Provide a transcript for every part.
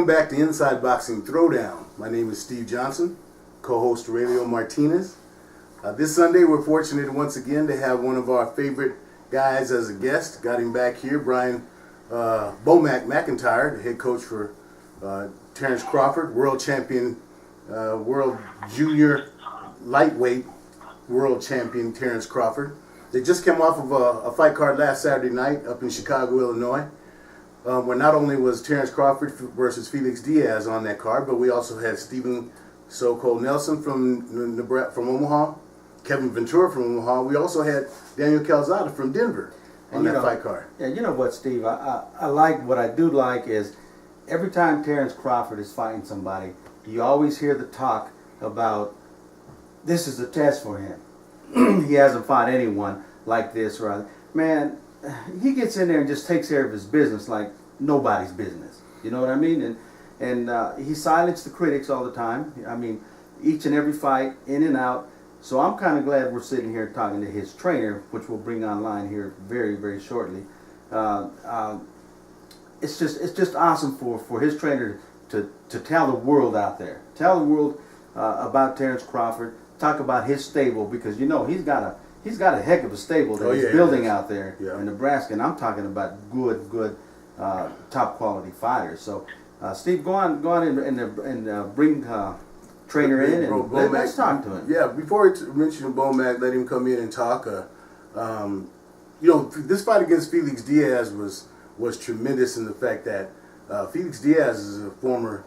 Welcome back to Inside Boxing Throwdown. My name is Steve Johnson, co-host Aurelio Martinez. This Sunday, we're fortunate once again to have one of our favorite guys as a guest. Got him back here, Brian McIntyre, the head coach for Terence Crawford, world champion, world junior lightweight world champion Terence Crawford. They just came off of a fight card last Saturday night up in Chicago, Illinois, where not only was Terence Crawford versus Felix Diaz on that card, but we also had Stephen So-Called Nelson from Omaha, Kevin Ventura from Omaha. We also had Daniel Calzada from Denver on that fight card. Yeah, you know what, Steve? I like, what I do like is every time Terence Crawford is fighting somebody, you always hear the talk about this is a test for him. He hasn't fought anyone like this, right? Man, he gets in there and just takes care of his business like nobody's business. You know what I mean? And he silenced the critics all the time. I mean, each and every fight, in and out. So I'm kind of glad we're sitting here talking to his trainer, which we'll bring online here very, very shortly. It's just awesome for his trainer to tell the world out there, tell the world about Terence Crawford, talk about his stable, because you know he's got a heck of a stable that he's building out there in Nebraska, and I'm talking about good top quality fighters. So Steve, go on and bring trainer in and let's talk to him. Yeah, before we mention Bomac, let him come in and talk. This fight against Felix Diaz was tremendous in the fact that Felix Diaz is a former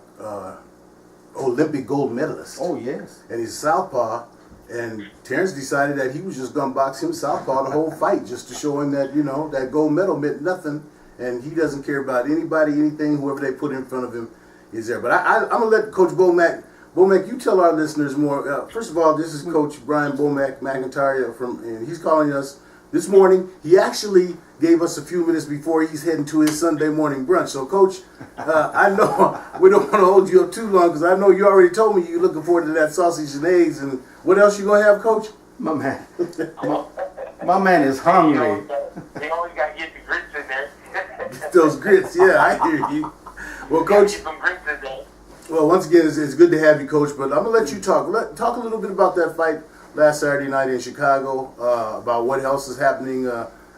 Olympic gold medalist. Oh, yes. And he's a southpaw, and Terence decided that he was just going to box him southpaw the whole fight just to show him that, that gold medal meant nothing, and he doesn't care about anybody, anything, whoever they put in front of him is there. But I'm going to let Coach Bomac, you tell our listeners more. First of all, this is Coach Brian McIntyre, and he's calling us this morning. He actually gave us a few minutes before he's heading to his Sunday morning brunch. So, Coach, I know we don't want to hold you up too long because I know you already told me you're looking forward to that sausage and eggs. And what else you going to have, Coach? My man. My man is hungry. They always got to get the grits in there. Those grits, yeah, I hear you. Well, Coach. Get some grits in there. Well, once again, it's good to have you, Coach, but I'm going to let you talk. Talk a little bit about that fight last Saturday night in Chicago, about what else is happening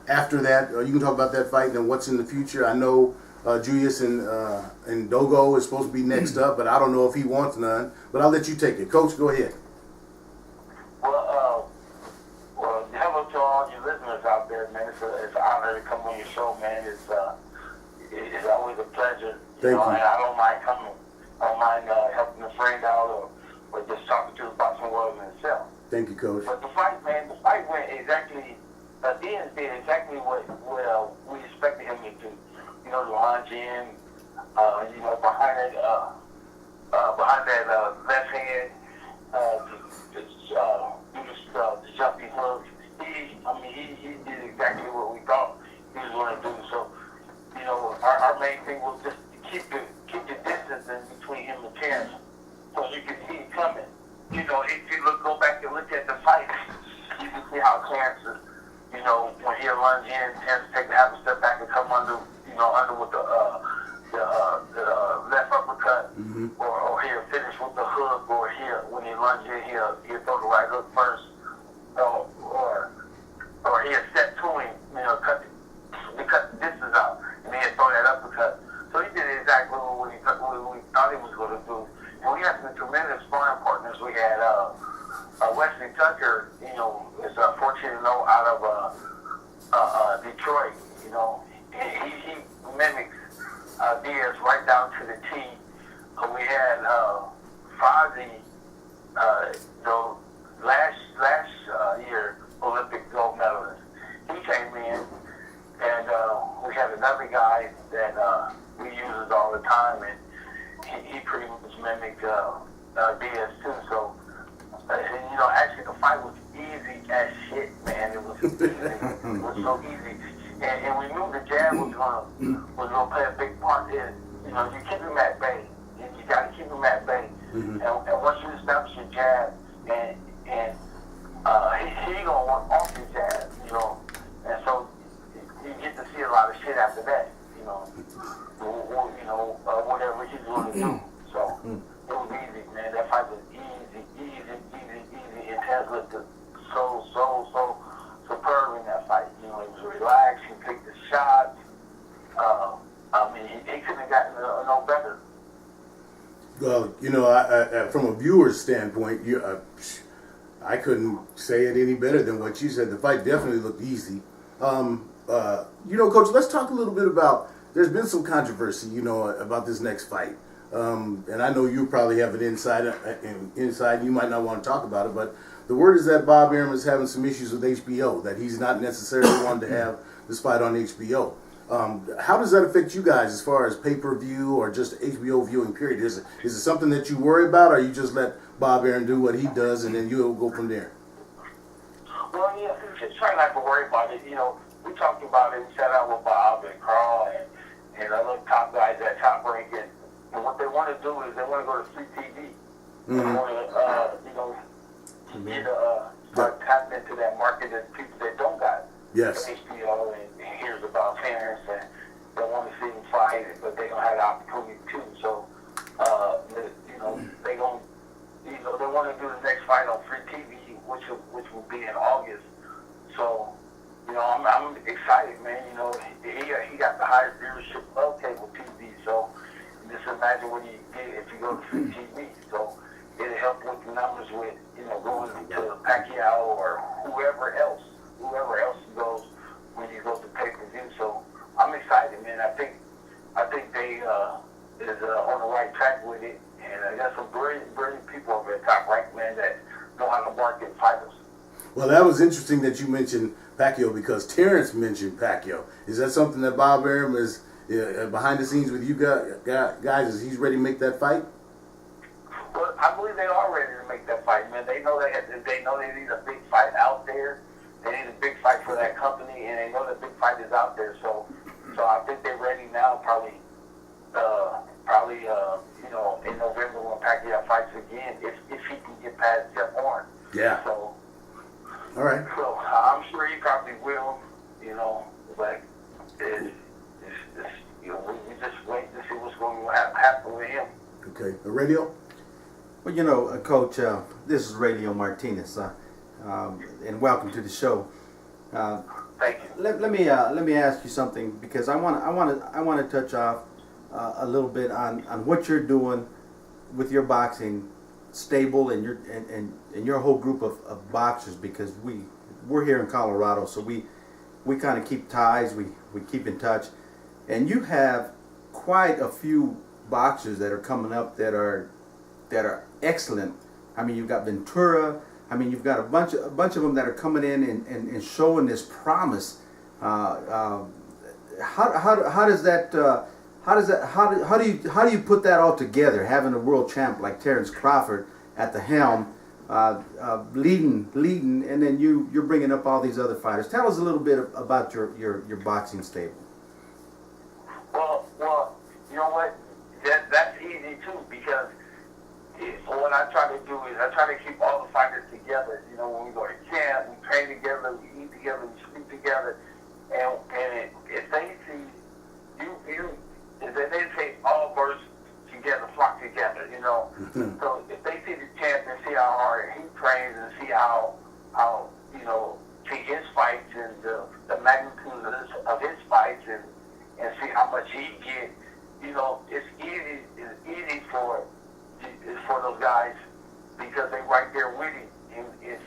after that. You can talk about that fight and what's in the future. I know Julius and Dogo is supposed to be next up, but I don't know if he wants none. But I'll let you take it. Coach, go ahead. Well, hello to all you listeners out there, man. It's an honor to come on your show, man. It's always a pleasure. Thank you. And I don't mind coming. I don't mind helping a friend out or just talking to the boxing world in itself. Thank you, Coach. But the fight went exactly, Diaz did exactly what we expected him to do. The lunge in, behind that left hand, do the jumping hook. He did exactly what we thought he was going to do. So, our main thing was just to keep the distance in between him and Terence, so you can see it coming. If you go back and look at the fight, you can see how Terence is, when he'll lunge in, Terence take half a step back and come under with the left uppercut, or he'll finish with the hook, or when he lunge in, he'll throw the right hook first, or he'll step to him, cut the distance out, and then he'll throw that uppercut. So he did exactly what we thought he was going to do. And we had some tremendous sparring partners. We had Wesley Tucker, is 14-0 out of Detroit. He mimics Diaz right down to the T. We had Fozzy, last year Olympic gold medalist. He came in, and we had another guy that we use all the time, and he pretty much mimicked Diaz too. So, actually the fight was easy as shit, man. It was so easy, and we knew the jab was gonna play a big part in. You keep him at bay. You got to keep him at bay, and once you establish your jab, and he gonna work off your jab, and so you get to see a lot of shit after that. whatever he's going to do. So it was easy, man. That fight was easy. And Terence looked so superb in that fight. He was relaxed. He picked the shots. He couldn't have gotten no better. Well, I from a viewer's standpoint, I couldn't say it any better than what you said. The fight definitely looked easy. Coach, let's talk a little bit about. There's been some controversy, about this next fight, and I know you probably have an inside. You might not want to talk about it, but the word is that Bob Arum is having some issues with HBO. That he's not necessarily wanting to have this fight on HBO. How does that affect you guys as far as pay-per-view or just HBO viewing period? Is it something that you worry about, or you just let Bob Arum do what he does and then you'll go from there? Well, yeah, just try not to worry about it. We talked about it. We sat out with Bob and Carl and other top guys at Top Rank, and what they want to do is they want to go to free TV. They want to start tapping into that market of people that don't got HBO and hears about Terence and they want to see him fight, but they don't have the opportunity to. So, they going they want to do the next fight on free TV, which will be in August. So, I'm excited, man. He got the highest viewership of cable TV. So, just imagine what he did if you go to free TV. So, it'll help with the numbers with going to Pacquiao or whoever else goes when you go to pay-per-view. So I'm excited, man. I think they is on the right track with it, and I got some brilliant people over at Top Rank, man, that know how to market fighters. Well, that was interesting that you mentioned Pacquiao because Terence mentioned Pacquiao. Is that something that Bob Arum is behind the scenes with you guys? Is he's ready to make that fight? Well, I believe they are ready to make that fight, man. They know they need a big fight out there. They need a big fight for that company, and they know the big fight is out there. So I think they're ready now. Probably, in November when Pacquiao fights again, if he can get past Jeff Horn. Yeah. So. All right. So I'm sure he probably will. But we just wait to see what's going to happen with him. Okay. The radio. Well, Coach, this is Radio Martinez, and welcome to the show. Thank you. Let me ask you something because I want to touch off a little bit on what you're doing with your boxing stable and your whole group of boxers, because we're here in Colorado, so we kind of keep ties, we keep in touch, and you have quite a few boxers that are coming up that are excellent. I mean, you've got Ventura. I mean, you've got a bunch of them that are coming in and showing this promise. How do you put that all together? Having a world champ like Terence Crawford at the helm, leading, and then you're bringing up all these other fighters. Tell us a little bit about your boxing stable. Well, you know what? That's easy too, because what I try to do is I try to keep all the fighters together. When we go to camp, we train together, we eat together, we sleep together, and if they see if they say all birds together, flock together, So if they see the champ and see how hard he trains and see how see his fights and the magnitude of his fights and see how much he gets, it's easy for those guys because they're right there with him. And if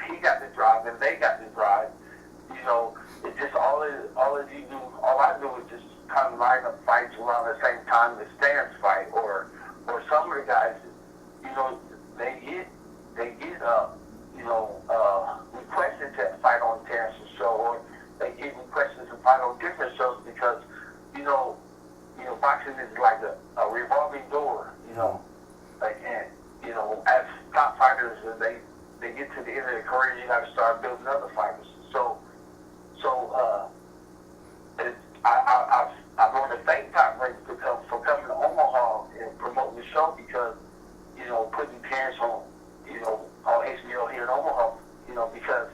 he got the drive and they got the drive, it's just all I do is just kind of line up fights around the same time as Terence fight, or some of the guys, they get requested to fight on Terence's show, or they get requested to fight on different shows because boxing is like a revolving door, as top fighters, they get to the end of their career, you got to start building other fighters. I want to thank Top Rank for coming to Omaha and promoting the show because, putting Terence on HBO here in Omaha, because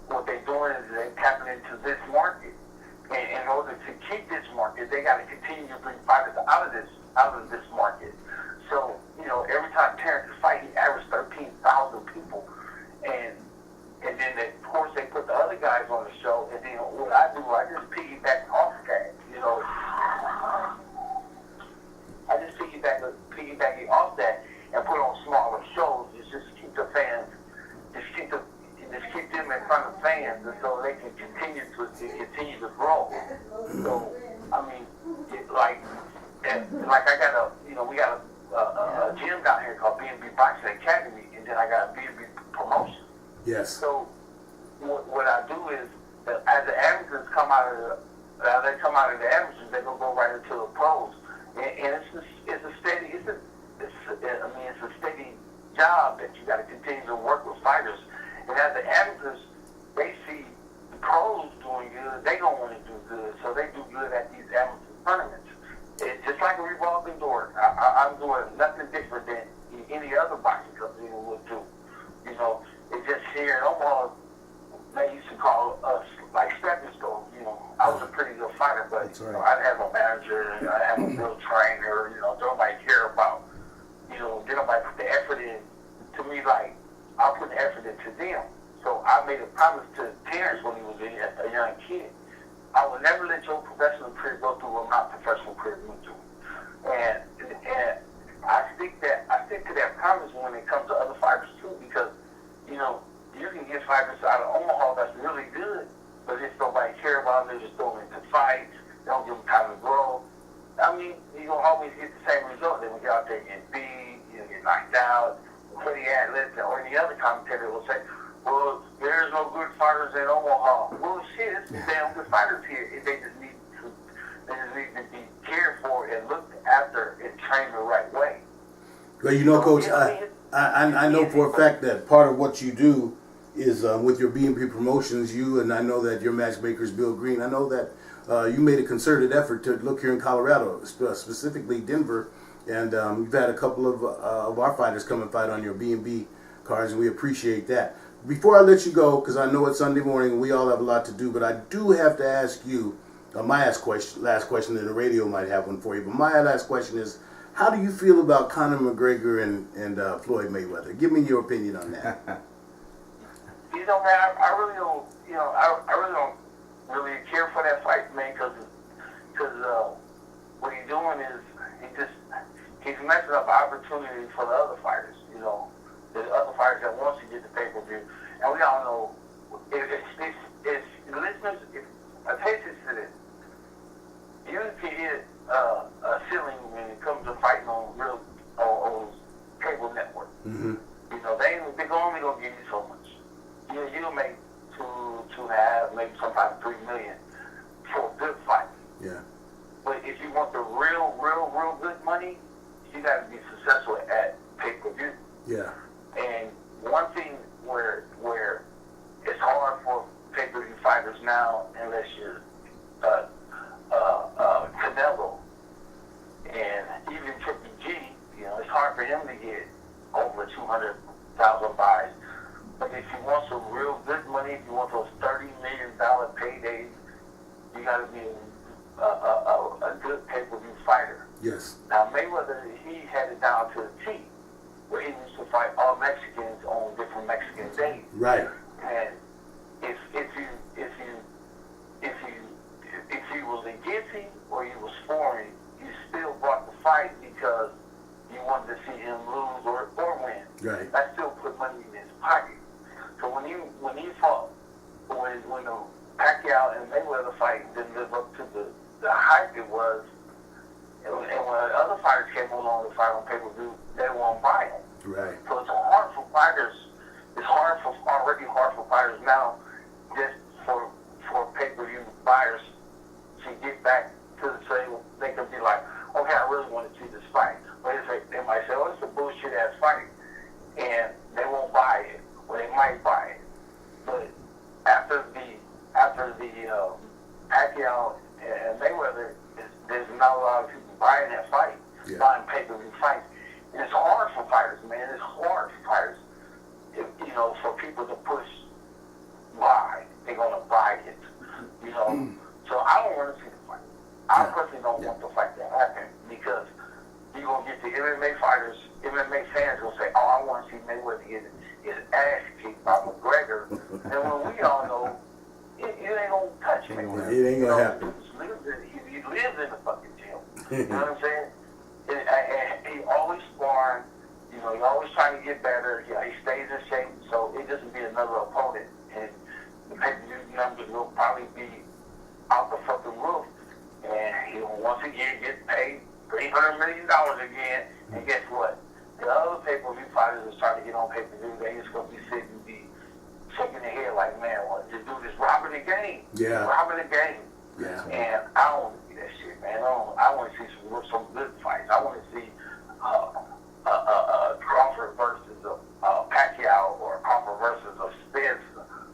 what they're doing is they're tapping into this market. And in order to keep this market, they got to time Terrence was fighting, he averaged 13,000 people, and then of course they put the other guys on the show, and then what I do, I just piggyback off that, you know. I just piggybacking off that and put on smaller shows, just keep the fans, just keep them in front of fans, and so they can continue to grow. So I mean, like I got we got a gym down here called B&B Boxing Academy, and then I got B&B Promotion. Yes. So what I do is, as the amateurs come out of the amateurs, they're gonna go right into the pros, and it's a steady job that you got to continue to work with fighters. And as the amateurs, they see the pros doing good, they don't want to do good, so they do good at these amateur tournaments. It's just like a revolving door. I'm doing nothing different than any other boxing company would do. You know, it's just here in Omaha, they used to call us like stepping stones. You know, I was a pretty good fighter, but That's right. you know, I didn't have a manager, and I didn't have a real trainer. You know, nobody care about. You know, they nobody put the effort in to me like I put the effort into them. So I made a promise to Terence when he was a young kid. I will never let your professional career go through what my professional career went through. And I stick to that promise when it comes to other fighters too, because you know you can get fighters out of Omaha that's really good, but if nobody care about them, they just throw them into fights. They don't give them time to grow. I mean, you don't always get the same result. They will get out there and get beat, you know, get knocked out. Pretty athletes or any other commentator will say, well, there's no good fighters in Omaha. Well, shit, it's damn good fighters here. They just need to be cared for and looked after and trained the right way. Well, you know, Coach, I know for a fact that part of what you do is with your B&B Promotions, and I know that your matchmaker is Bill Green. I know that you made a concerted effort to look here in Colorado, specifically Denver, and you've had a couple of our fighters come and fight on your B&B cards, and we appreciate that. Before I let you go, because I know it's Sunday morning and we all have a lot to do, but I do have to ask you my last question, and the radio might have one for you, but my last question is, how do you feel about Conor McGregor and Floyd Mayweather? Give me your opinion on that. You know, man, I really don't. You know, I really don't really care for that fight, man, because what he's doing is he's messing up opportunity for the other fighters. You know, the other fighters that wants to get the pay-per-view, and we all know if listeners, if I take this to this, you can hit a ceiling when it comes to fighting on cable network. Mm-hmm. You know, they're only gonna give you so much. You'll make two half, maybe sometimes $3 million for a good fight. Yeah. But if you want the real good money, you got to be successful at pay-per-view. Yeah. And one thing where it's hard for pay-per-view fighters now, unless you're Canelo and even Triple G, you know, it's hard for him to get over 200,000 buys. But if you want some real good money, if you want those $30 million paydays, you got to be a good pay-per-view fighter. Yes. Now Mayweather, he had it down to the T, where he used to fight all Mexicans on different Mexican days. Right. And if he was against him or he was for him, you still brought the fight because you wanted to see him lose or win. Right. That still put money in his pocket. So when he fought, when the Pacquiao and Mayweather fight didn't live up to the hype it was, and when other fighters came along to fight on pay-per-view, they won't buy it. Right. So it's hard for fighters. It's already hard for fighters now, just for pay-per-view buyers to get back to the table. They can be like, okay, I really want to see this fight. But they might say, oh, it's a bullshit ass fight, and they won't buy it, or they might buy it. But after the Pacquiao and Mayweather, there's not a lot of people buying that fight, buying pay-per-view fights. And it's hard for fighters, man. It's hard for fighters, for people to push why they're going to buy it, So I don't want to see the fight. I personally don't want the fight to happen because you're going to get the MMA fans going You know what I'm saying? And he always sparring. You know, he always trying to get better. Yeah, he stays in shape, so it doesn't be another opponent. And the pay-per-view numbers will probably be out the fucking roof. And he'll once again get paid $300 million again. And guess what? The other pay-per-view fighters is trying to get on pay-per-view. They just gonna be sitting and be shaking their head like, man, what this dude is robbing the game. Yeah. Robbing the game. Yeah. And I don't want to see that shit, man. I want to see some good fights. I want to see Crawford versus Pacquiao, or Crawford versus Spence.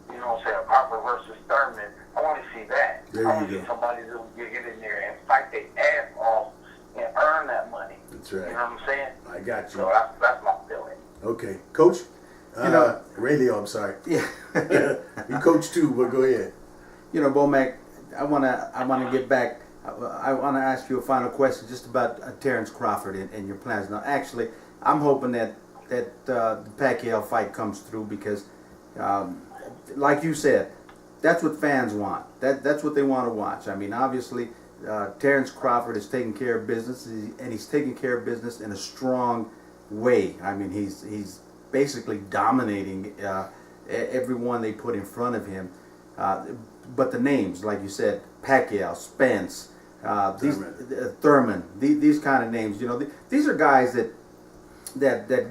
You know what I'm saying? Crawford versus Thurman. I want to see that. There I want you to see go. somebody that will get in there and fight their ass off and earn that money. That's right. You know what I'm saying? I got you. So that's my feeling. Okay, Coach. You know- Radio. I'm sorry. Yeah. You coach too, but go ahead. You know, Bomac, I wanna get back. I wanna ask you a final question just about Terence Crawford and your plans. Now, actually, I'm hoping that the Pacquiao fight comes through because, like you said, that's what fans want. That's what they want to watch. I mean, obviously, Terence Crawford is taking care of business, and he's taking care of business in a strong way. I mean, he's basically dominating everyone they put in front of him. But the names, like you said, Pacquiao, Spence, Thurman, these kind of names, you know, these are guys that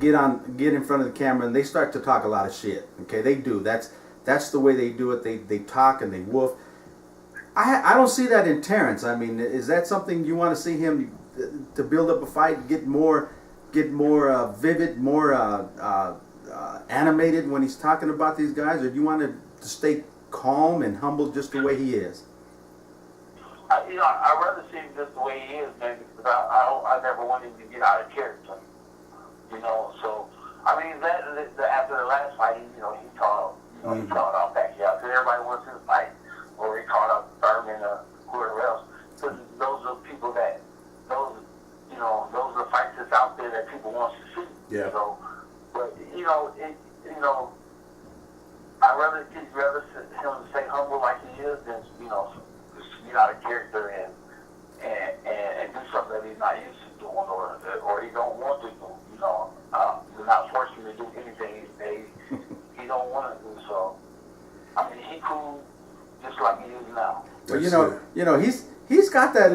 get in front of the camera and they start to talk a lot of shit. Okay, they do. That's the way they do it. They talk and they woof. I don't see that in Terence. I mean, is that something you want to see him to build up a fight, get more vivid, more animated when he's talking about these guys, or do you want to stay calm and humble just the way he is? I'd rather see him just the way he is, man, because I never want him to get out of character. You know, so I mean, after the last fight, he called out Pacquiao, because everybody wants him to fight, or he called out Thurman or whoever else. Because those are people those are the fights that's out there that people want to see. Yeah. So, but I'd rather him to stay humble like he is than just get out of character and do something that he's not used to doing or he don't want to do. We're not forcing him to do anything he don't want to do. So, I mean, he cool just like he is now. Well, he's got that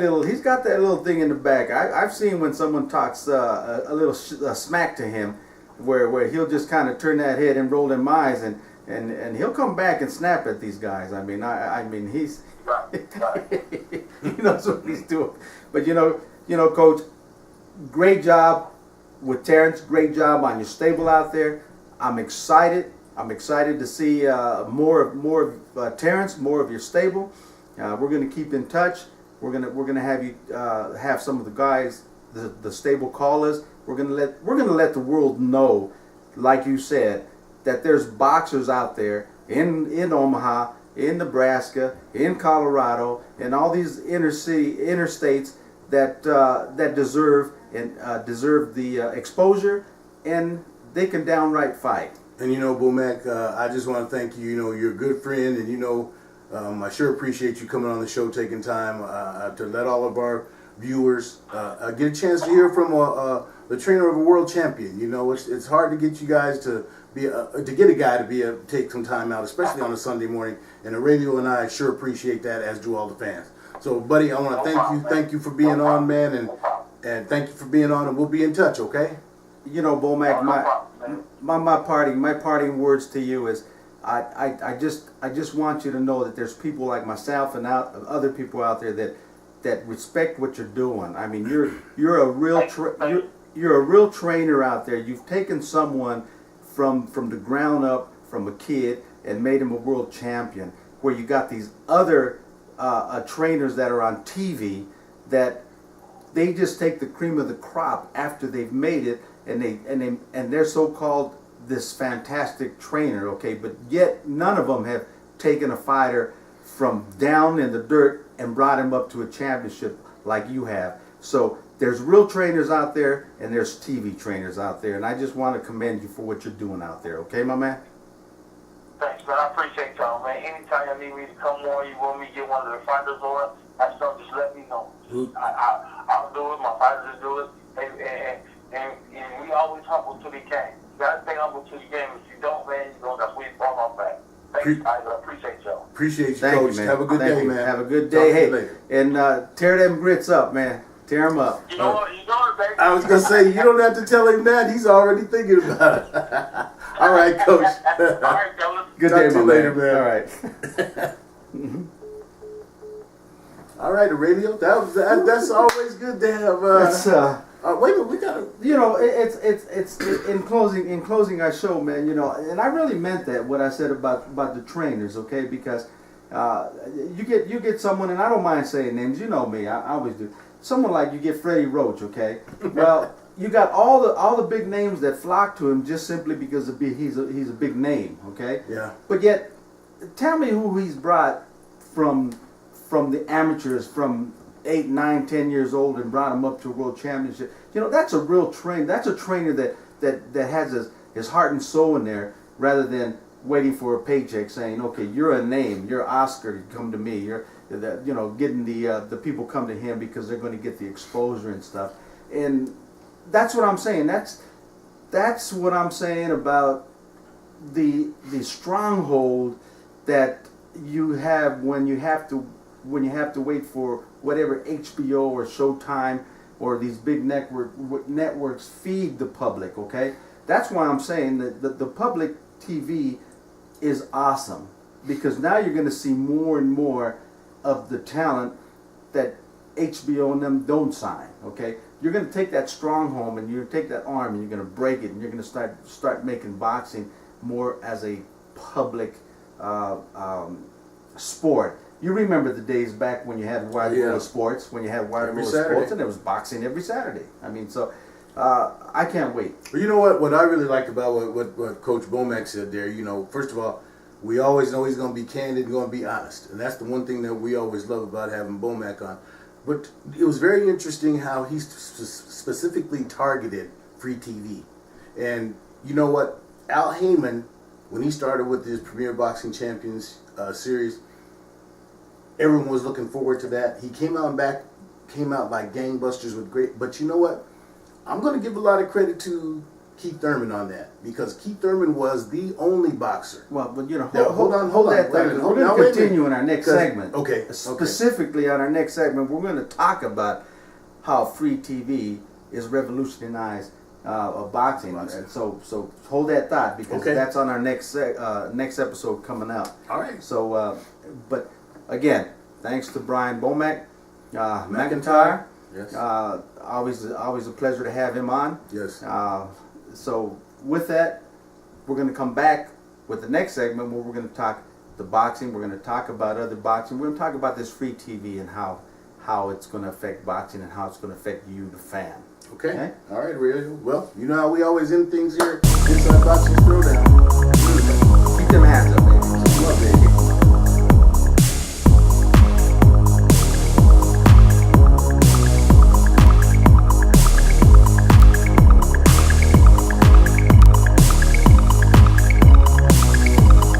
little thing in the back. I've seen when someone talks a little smack to him, where he'll just kind of turn that head and roll them eyes and he'll come back and snap at these guys. I mean, he's Right. he knows what he's doing. But Coach, great job with Terence. Great job on your stable out there. I'm excited to see more of Terence, more of your stable. We're going to keep in touch. We're gonna have you have some of the guys, the stable callers. We're gonna let the world know, like you said, that there's boxers out there in Omaha, in Nebraska, in Colorado, and all these interstates that deserve the exposure, and they can downright fight. And Bomac, I just want to thank you. You're a good friend, and I sure appreciate you coming on the show, taking time to let all of our viewers get a chance to hear from the trainer of a world champion. It's hard to get you guys to get a guy to take some time out, especially on a Sunday morning. And the radio and I sure appreciate that, as do all the fans. So, buddy, I want to thank you for being on, man, and thank you for being on, and we'll be in touch, okay? Bomac, my parting words to you is, I just want you to know that there's people like myself and other people out there that respect what you're doing. I mean, you're a real trainer out there. You've taken someone from the ground up, from a kid, and made him a world champion. Where you got these other trainers that are on TV that they just take the cream of the crop after they've made it, and they're so-called this fantastic trainer, okay, but yet none of them have taken a fighter from down in the dirt and brought him up to a championship like you have. So there's real trainers out there, and there's TV trainers out there, and I just want to commend you for what you're doing out there, okay, my man? Thanks, man. I appreciate y'all, man. Anytime you need me to come on, you want me to get one of the fighters on, that's something, just let me know. I I'll do it. My fighters do it. And we always humble till they can. You gotta stay humble till you can. If you don't, man, you're gonna that's where you fall off back. Thanks, guys. I appreciate y'all. Appreciate you, Thank Coach. you, man. Have a good Thank day, you. man. Have a good Talk day. to you Hey, later. and tear them grits up, man. Tear them up. You know what? You know what, baby? I was gonna say you don't have to tell him that. He's already thinking about it. All right, Coach. All right, fellas. Good Talk day, to my you later, man. man. All right. All right, the radio. That's always good to have. That's Wait a minute, we gotta. you know, it's in closing our show, man. You know, and I really meant that what I said about the trainers, okay? Because you get someone, and I don't mind saying names. You know me, I always do. Someone like you get Freddie Roach, okay? Well, you got all the big names that flock to him just simply because he's a big name, okay? Yeah. But yet, tell me who he's brought from the amateurs from 8, 9, 10 years old and brought him up to a world championship. You know, that's a real trainer. That's a trainer that has his heart and soul in there, rather than waiting for a paycheck saying, okay, you're a name, you're Oscar, come to me. You're getting the people come to him because they're going to get the exposure and stuff. And that's what I'm saying. That's what I'm saying about the stronghold that you have when you have to wait for whatever HBO or Showtime or these big networks feed the public, okay? That's why I'm saying that the public TV is awesome, because now you're going to see more and more of the talent that HBO and them don't sign, okay? You're going to take that stronghold and you're going to take that arm and you're going to break it, and you're going to start making boxing more as a public sport. You remember the days back when you had Wide World Sports, when you had Wide World Sports, and there was boxing every Saturday. I mean, so I can't wait. Well, you know what I really liked about what Coach Bomack said there, you know, first of all, we always know he's going to be candid and going to be honest. And that's the one thing that we always love about having Bomack on. But it was very interesting how he specifically targeted free TV. And you know what? Al Heyman, when he started with his Premier Boxing Champions series, everyone was looking forward to that. He came out like gangbusters with great. But you know what? I'm going to give a lot of credit to Keith Thurman on that, because Keith Thurman was the only boxer. Well, but you know, hold on. that thought. We're going to continue in our next segment. Okay. Specifically on our next segment, we're going to talk about how free TV is revolutionized boxing. And so hold that thought, because that's on our next episode coming out. All right. So, but again, thanks to Brian Bomack, McIntyre. Yes. Always a pleasure to have him on. Yes. So with that, we're going to come back with the next segment where we're going to talk the boxing. We're going to talk about other boxing. We're going to talk about this free TV and how it's going to affect boxing and how it's going to affect you, the fan. Okay. All right, Rio. Well, you know how we always end things here. Inside Boxing Throwdown. Keep them hands up.